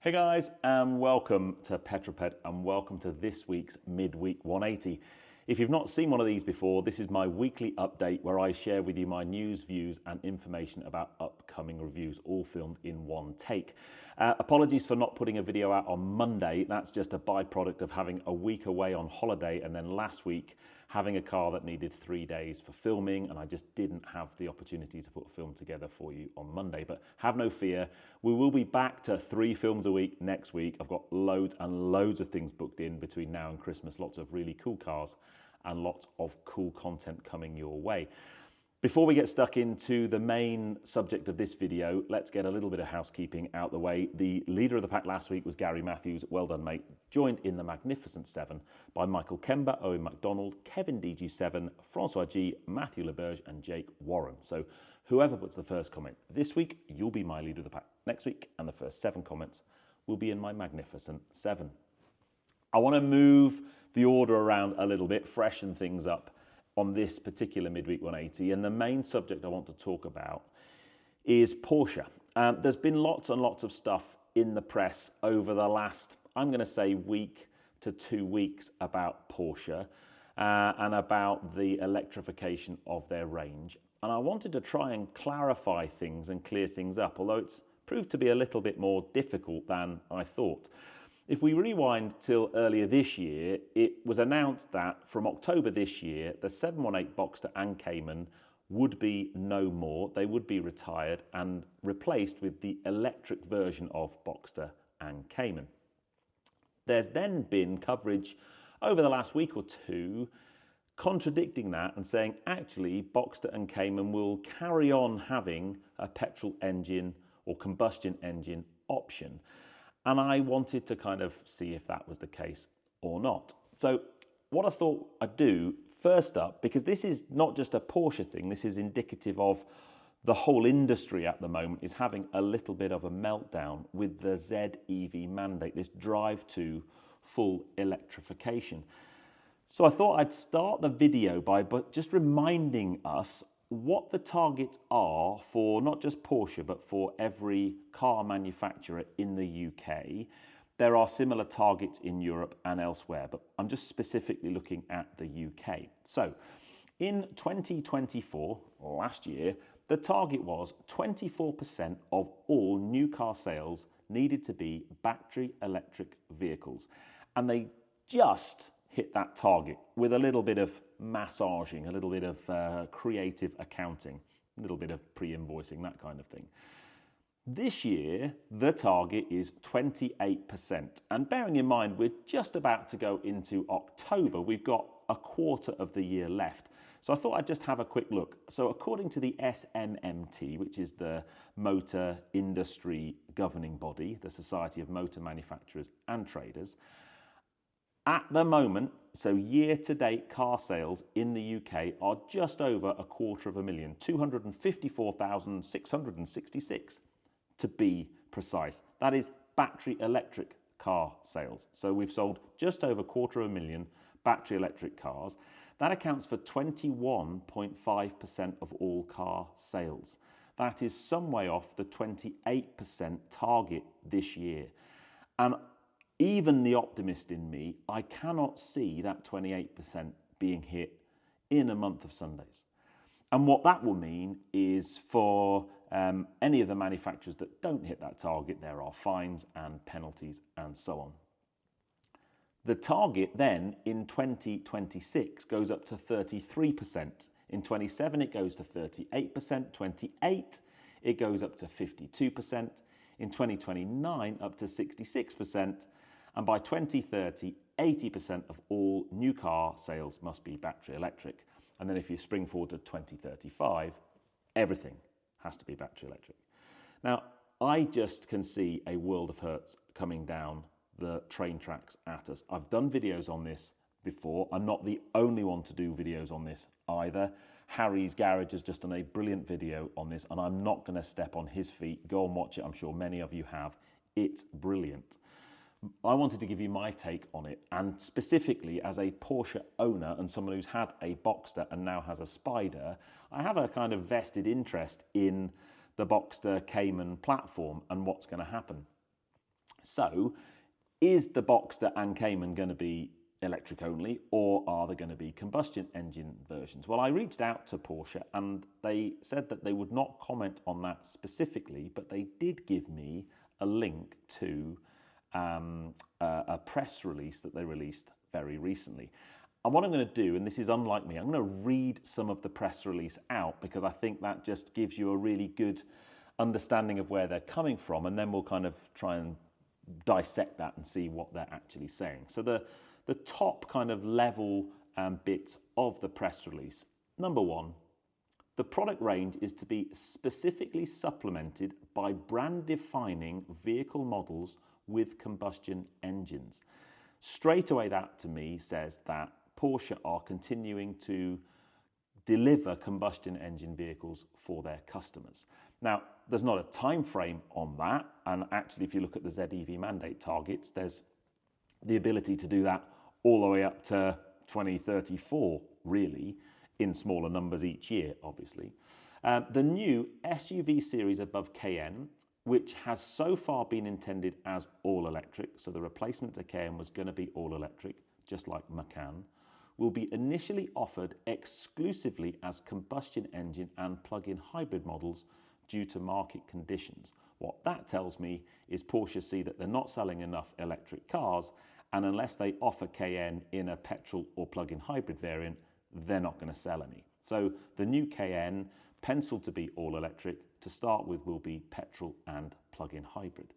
Hey guys, and welcome to Petrol Ped and welcome to this week's Midweek 180. If you've not seen one of these before, this is my weekly update where I share with you my news, views and information about upcoming reviews, all filmed in one take. Apologies for not putting a video out on Monday. That's just a byproduct of having a week away on holiday and then last week having a car that needed 3 days for filming, and I just didn't have the opportunity to put a film together for you on Monday. But have no fear, we will be back to 3 films a week next week. I've got loads and loads of things booked in between now and Christmas, lots of really cool cars and lots of cool content coming your way. Before we get stuck into the main subject of this video, let's get a little bit of housekeeping out the way. The leader of the pack last week was Gary Matthews. Well done, mate. Joined in the Magnificent Seven by Michael Kember, Owen MacDonald, Kevin DG7, Francois G, Matthew LeBerge, and Jake Warren. So whoever puts the first comment this week, you'll be my leader of the pack next week, and the first 7 comments will be in my Magnificent Seven. I want to move the order around a little bit, freshen things up on this particular Midweek 180, and the main subject I want to talk about is Porsche. There's been lots and lots of stuff in the press over the last, I'm going to say, week to 2 weeks about Porsche and about the electrification of their range. And I wanted to try and clarify things and clear things up, although it's proved to be a little bit more difficult than I thought. If we rewind till earlier this year, it was announced that from October this year, the 718 Boxster and Cayman would be no more. They would be retired and replaced with the electric version of Boxster and Cayman. There's then been coverage over the last week or two contradicting that and saying actually Boxster and Cayman will carry on having a petrol engine or combustion engine option. And I wanted to kind of see if that was the case or not. So what I thought I'd do first up, because this is not just a Porsche thing, this is indicative of the whole industry at the moment, is having a little bit of a meltdown with the ZEV mandate, this drive to full electrification. So I thought I'd start the video by just reminding us what the targets are for not just Porsche, but for every car manufacturer in the UK. There are similar targets in Europe and elsewhere, but I'm just specifically looking at the UK. So in 2024, last year, the target was 24% of all new car sales needed to be battery electric vehicles. And they just hit that target with a little bit of massaging, a little bit of creative accounting, a little bit of pre-invoicing, that kind of thing. This year, the target is 28%. And bearing in mind, we're just about to go into October. We've got a quarter of the year left. So I thought I'd just have a quick look. So according to the SMMT, which is the Motor Industry Governing Body, the Society of Motor Manufacturers and Traders, at the moment, so year-to-date car sales in the UK are just over 250,000, 254,666 to be precise. That is battery electric car sales. So we've sold just over 250,000 battery electric cars. That accounts for 21.5% of all car sales. That is some way off the 28% target this year. And even the optimist in me, I cannot see that 28% being hit in a month of Sundays. And what that will mean is for any of the manufacturers that don't hit that target, there are fines and penalties and so on. The target then in 2026 goes up to 33%. In 27 it goes to 38%, 28 it goes up to 52%, in 2029 up to 66%, and by 2030, 80% of all new car sales must be battery electric. And then if you spring forward to 2035, everything has to be battery electric. Now, I just can see a world of hurts coming down the train tracks at us. I've done videos on this before. I'm not the only one to do videos on this either. Harry's Garage has just done a brilliant video on this, and I'm not going to step on his feet. Go and watch it. I'm sure many of you have. It's brilliant. I wanted to give you my take on it, and specifically as a Porsche owner and someone who's had a Boxster and now has a Spider, I have a kind of vested interest in the Boxster Cayman platform and what's going to happen. So is the Boxster and Cayman going to be electric only, or are there going to be combustion engine versions? Well, I reached out to Porsche and they said that they would not comment on that specifically, but they did give me a link to a press release that they released very recently. And what I'm going to do, and this is unlike me, I'm going to read some of the press release out because I think that just gives you a really good understanding of where they're coming from, and then we'll kind of try and dissect that and see what they're actually saying. So the top kind of level bits of the press release. Number one, the product range is to be specifically supplemented by brand defining vehicle models with combustion engines. Straight away, that to me says that Porsche are continuing to deliver combustion engine vehicles for their customers. Now, there's not a time frame on that, and actually if you look at the ZEV mandate targets, there's the ability to do that all the way up to 2034, really, in smaller numbers each year, obviously. The new SUV series above Cayenne, which has so far been intended as all electric, so the replacement to Cayenne was going to be all electric, just like Macan, will be initially offered exclusively as combustion engine and plug-in hybrid models due to market conditions. What that tells me is Porsche see that they're not selling enough electric cars, and unless they offer Cayenne in a petrol or plug-in hybrid variant, they're not going to sell any. So the new Cayenne, penciled to be all electric, to start with will be petrol and plug-in hybrid.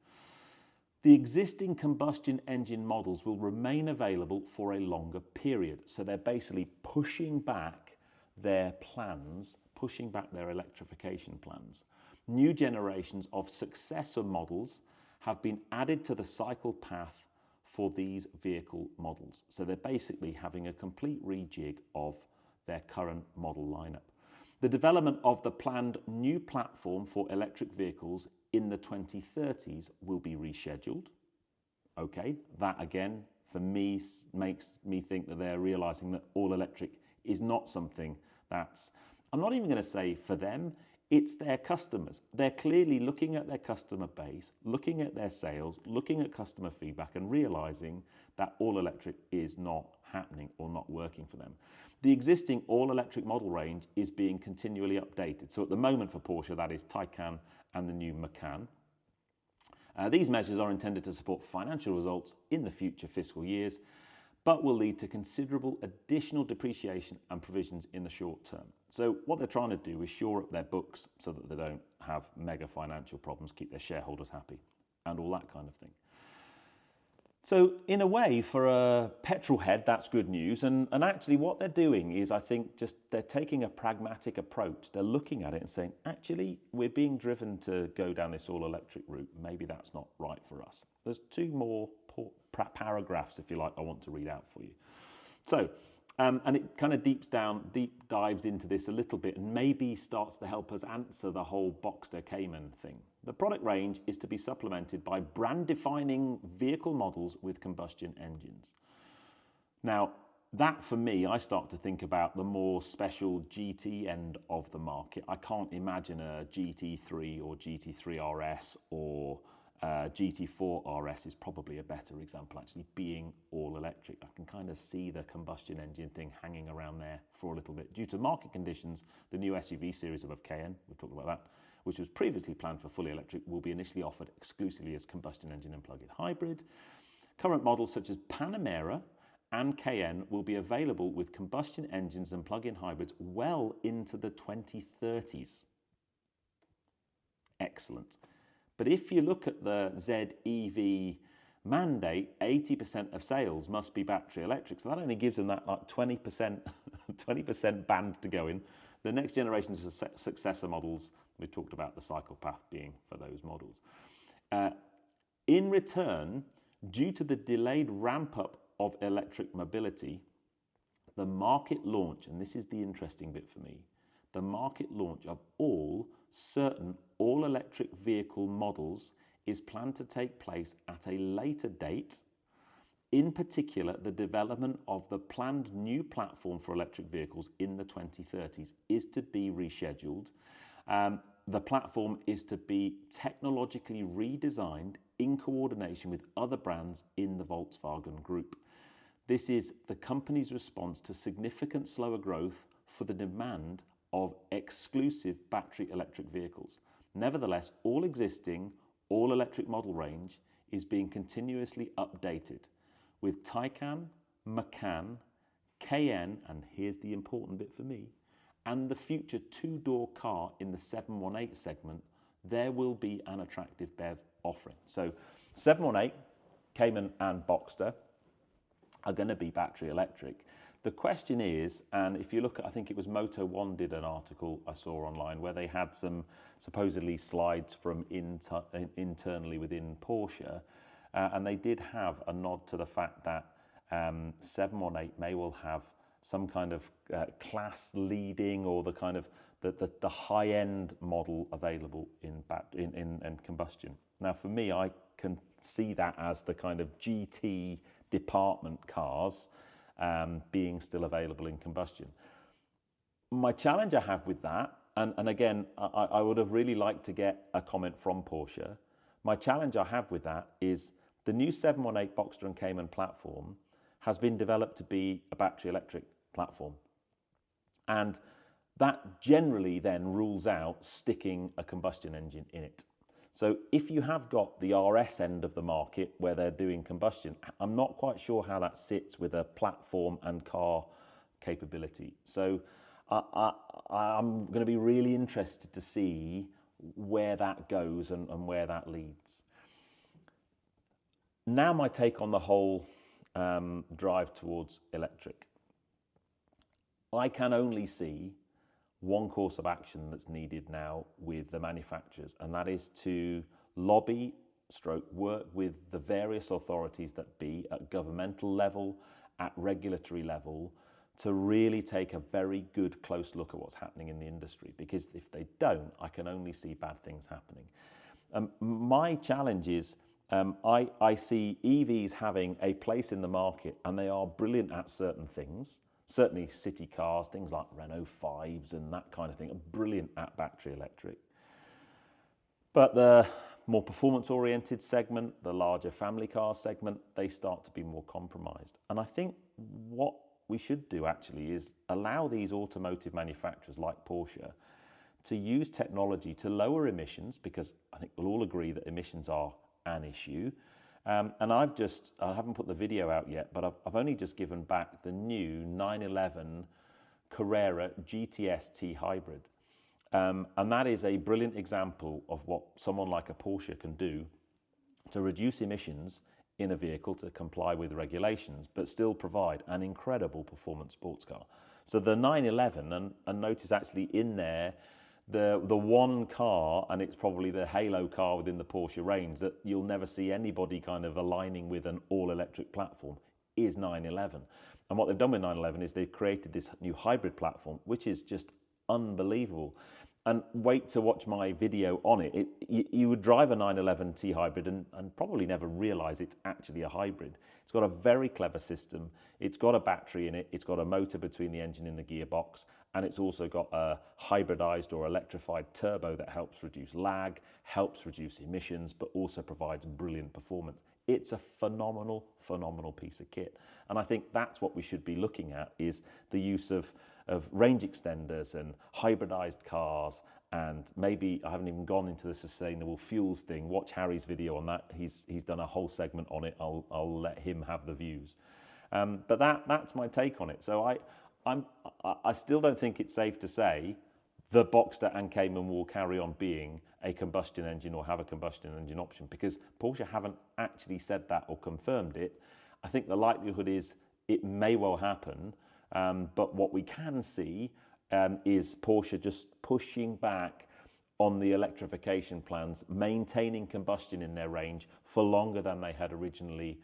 The existing combustion engine models will remain available for a longer period. So they're basically pushing back their plans, pushing back their electrification plans. New generations of successor models have been added to the cycle path for these vehicle models. So they're basically having a complete rejig of their current model lineup. The development of the planned new platform for electric vehicles in the 2030s will be rescheduled. Okay, that again, for me, makes me think that they're realizing that all electric is not something that's, I'm not even going to say for them, it's their customers. They're clearly looking at their customer base, looking at their sales, looking at customer feedback and realizing that all electric is not happening or not working for them. The existing all-electric model range is being continually updated. So at the moment for Porsche, that is Taycan and the new Macan. These measures are intended to support financial results in the future fiscal years, but will lead to considerable additional depreciation and provisions in the short term. So what they're trying to do is shore up their books so that they don't have mega financial problems, keep their shareholders happy, and all that kind of thing. So in a way, for a petrol head, that's good news. And actually what they're doing is, I think, just they're taking a pragmatic approach. They're looking at it and saying, actually, we're being driven to go down this all-electric route. Maybe that's not right for us. There's two more paragraphs, if you like, I want to read out for you. So, and it kind of deep dives into this a little bit and maybe starts to help us answer the whole Boxster Cayman thing. The product range is to be supplemented by brand-defining vehicle models with combustion engines. Now, that for me, I start to think about the more special GT end of the market. I can't imagine a GT3 or GT3 RS or GT4 RS is probably a better example, actually being all electric. I can kind of see the combustion engine thing hanging around there for a little bit. Due to market conditions, the new SUV series above Cayenne, we've talked about that, which was previously planned for fully electric, will be initially offered exclusively as combustion engine and plug-in hybrid. Current models such as Panamera and Cayenne will be available with combustion engines and plug-in hybrids well into the 2030s. Excellent. But if you look at the ZEV mandate, 80% of sales must be battery electric. So that only gives them that like 20% band to go in. The next generation of successor models, we talked about the cycle path being for those models. In return, due to the delayed ramp up of electric mobility, the market launch, and this is the interesting bit for me, the market launch of certain all-electric vehicle models is planned to take place at a later date. In particular, the development of the planned new platform for electric vehicles in the 2030s is to be rescheduled. the platform is to be technologically redesigned in coordination with other brands in the Volkswagen Group. This is the company's response to significant slower growth for the demand of exclusive battery electric vehicles. Nevertheless, all existing all-electric model range is being continuously updated with Taycan, Macan, Cayenne, and here's the important bit for me, and the future two-door car in the 718 segment. There will be an attractive BEV offering. So 718, Cayman and Boxster are going to be battery electric. The question is, and if you look at, I think it was Moto One did an article I saw online where they had some supposedly slides from internally within Porsche, and they did have a nod to the fact that 718 may well have some kind of class leading or the kind of the high-end model available in combustion. Now, for me, I can see that as the kind of GT department cars being still available in combustion. My challenge I have with that, and again, I would have really liked to get a comment from Porsche. My challenge I have with that is the new 718 Boxster and Cayman platform has been developed to be a battery electric platform. And that generally then rules out sticking a combustion engine in it. So if you have got the RS end of the market where they're doing combustion, I'm not quite sure how that sits with a platform and car capability. So I'm going to be really interested to see where that goes and where that leads. Now my take on the whole drive towards electric. I can only see one course of action that's needed now with the manufacturers, and that is to lobby / work with the various authorities that be at governmental level, at regulatory level, to really take a very good close look at what's happening in the industry, because if they don't, I can only see bad things happening. My challenge is I see EVs having a place in the market, and they are brilliant at certain things. Certainly city cars, things like Renault 5s and that kind of thing, are brilliant at battery electric. But the more performance-oriented segment, the larger family car segment, they start to be more compromised. And I think what we should do actually is allow these automotive manufacturers like Porsche to use technology to lower emissions, because I think we'll all agree that emissions are an issue. And I haven't put the video out yet, but I've only just given back the new 911 Carrera GTS T Hybrid. And that is a brilliant example of what someone like a Porsche can do to reduce emissions in a vehicle to comply with regulations, but still provide an incredible performance sports car. So the 911, and notice actually in there, the one car, and it's probably the halo car within the Porsche range that you'll never see anybody kind of aligning with an all-electric platform, is 911. And what they've done with 911 is they've created this new hybrid platform, which is just unbelievable. And wait to watch my video on it. You would drive a 911 T hybrid and probably never realize it's actually a hybrid. It's got a very clever system. It's got a battery in it. It's got a motor between the engine and the gearbox. And it's also got a hybridized or electrified turbo that helps reduce lag, helps reduce emissions, but also provides brilliant performance. It's a phenomenal, phenomenal piece of kit. And I think that's what we should be looking at, is the use of range extenders and hybridized cars. And maybe, I haven't even gone into the sustainable fuels thing. Watch Harry's video on that. He's done a whole segment on it. I'll let him have the views. But that's my take on it. So I still don't think it's safe to say the Boxster and Cayman will carry on being a combustion engine or have a combustion engine option, because Porsche haven't actually said that or confirmed it. I think the likelihood is it may well happen, but what we can see is Porsche just pushing back on the electrification plans, maintaining combustion in their range for longer than they had originally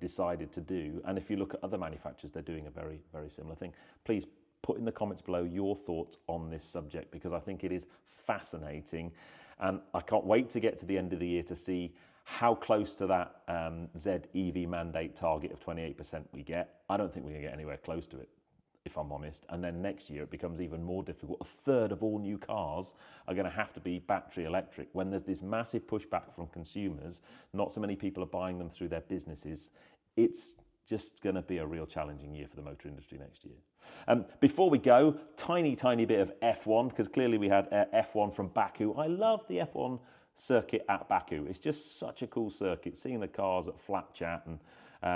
decided to do. And if you look at other manufacturers, they're doing a very, very similar thing. Please put in the comments below your thoughts on this subject, because I think it is fascinating. And I can't wait to get to the end of the year to see how close to that ZEV mandate target of 28% we get. I don't think we're going to get anywhere close to it. if I'm honest. And then next year it becomes even more difficult. A third of all new cars are going to have to be battery electric. When there's this massive pushback from consumers, not so many people are buying them through their businesses. It's just going to be a real challenging year for the motor industry next year. Before we go, tiny bit of F1, because clearly we had F1 from Baku. I love the F1 circuit at Baku. It's just such a cool circuit, seeing the cars at flat chat, and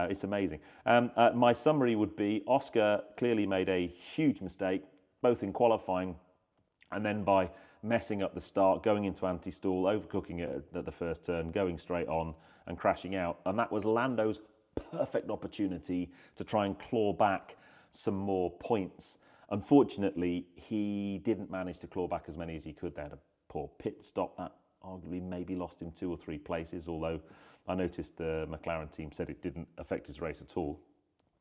it's amazing. My summary would be Oscar clearly made a huge mistake, both in qualifying and then by messing up the start, going into anti-stall, overcooking it at the first turn, going straight on and crashing out. And that was Lando's perfect opportunity to try and claw back some more points. Unfortunately, he didn't manage to claw back as many as he could. They had a poor pit stop that arguably maybe lost him 2 or 3 places, although I noticed the McLaren team said it didn't affect his race at all.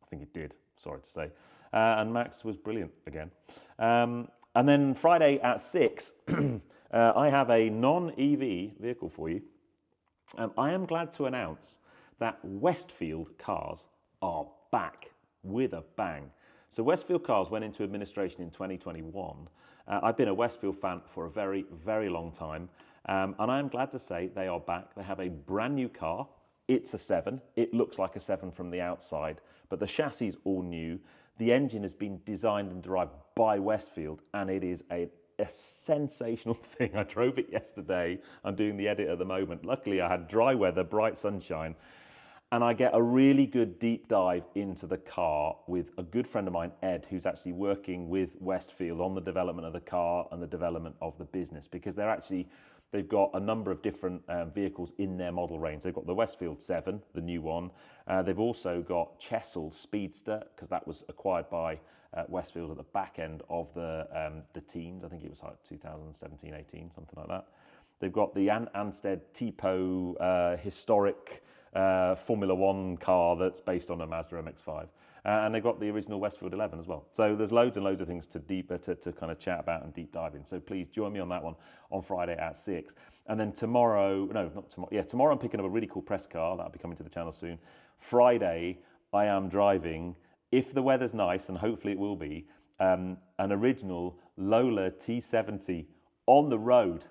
I think it did, sorry to say. And Max was brilliant again. And then Friday at 6, I have a non-EV vehicle for you. I am glad to announce that Westfield cars are back with a bang. So Westfield cars went into administration in 2021. I've been a Westfield fan for a very, very long time. And I am glad to say they are back. They have a brand new car. It's a 7. It looks like a 7 from the outside, but the chassis is all new. The engine has been designed and derived by Westfield, and it is a sensational thing. I drove it yesterday. I'm doing the edit at the moment. Luckily, I had dry weather, bright sunshine, and I get a really good deep dive into the car with a good friend of mine, Ed, who's actually working with Westfield on the development of the car and the development of the business, because they've got a number of different vehicles in their model range. They've got the Westfield 7, the new one. They've also got Chesil Speedster, because that was acquired by Westfield at the back end of the teens. I think it was like 2017, 18, something like that. They've got the Ansted Tipo historic Formula One car that's based on a Mazda MX-5. And they've got the original Westfield 11 as well. So there's loads and loads of things to kind of chat about and deep dive in. So please join me on that one on Friday at 6. And then tomorrow I'm picking up a really cool press car that'll be coming to the channel soon. Friday, I am driving, if the weather's nice, and hopefully it will be, an original Lola T70 on the road.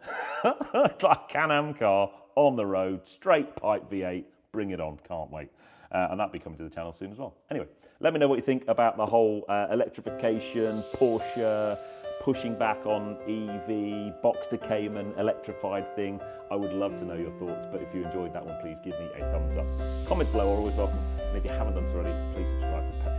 It's like a Can-Am car on the road, straight pipe V8, bring it on, can't wait. And that'll be coming to the channel soon as well. Anyway, let me know what you think about the whole electrification, Porsche, pushing back on EV, Boxster Cayman, electrified thing. I would love to know your thoughts, but if you enjoyed that one, please give me a thumbs up. Comments below are always welcome. And if you haven't done so already, please subscribe to Petrol